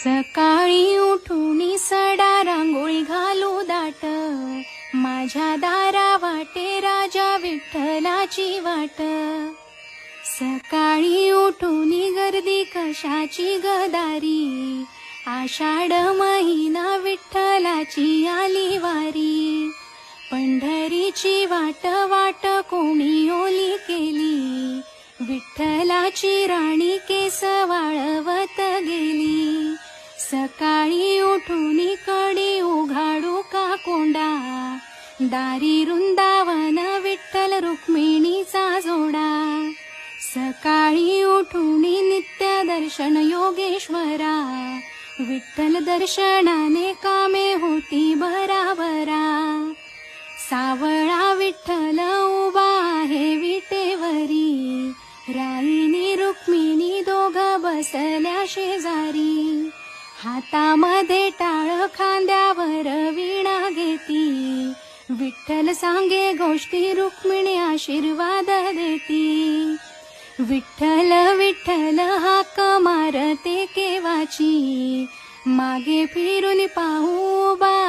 सकाळी उठून सडा रांगोळी घालू दाट, माझ्या दारा वाटे राजा विठ्ठलाची वाट. सकाळी उठून गर्दी कशाची गदारी, आषाढ महिना विठ्ठलाची आली वारी. पंढरीची वाट वाट कोणी ओली केली, विठ्ठलाची राणी केस वाळवत गेली. सकाळी उठून कडी उघाडू का कोंडा, दारी वृंदावन विठ्ठल रुक्मिणीचा जोडा. सकाळी उठून नित्य दर्शन योगेश्वरा, विठ्ठल दर्शनाने कामे होती भराभरा. सावळा विठ्ठल उभा आहे विटेवरी, राईनी रुक्मिणी दोघ बसल्या शेजारी. हातामध्ये टाळ खांद्यावर वीणा घेती, विठ्ठल सांगे गोष्टी रुक्मिणी आशीर्वाद देती. विठ्ठल विठ्ठल हाक मारते केव्हाची, मागे फिरून पाहू उभा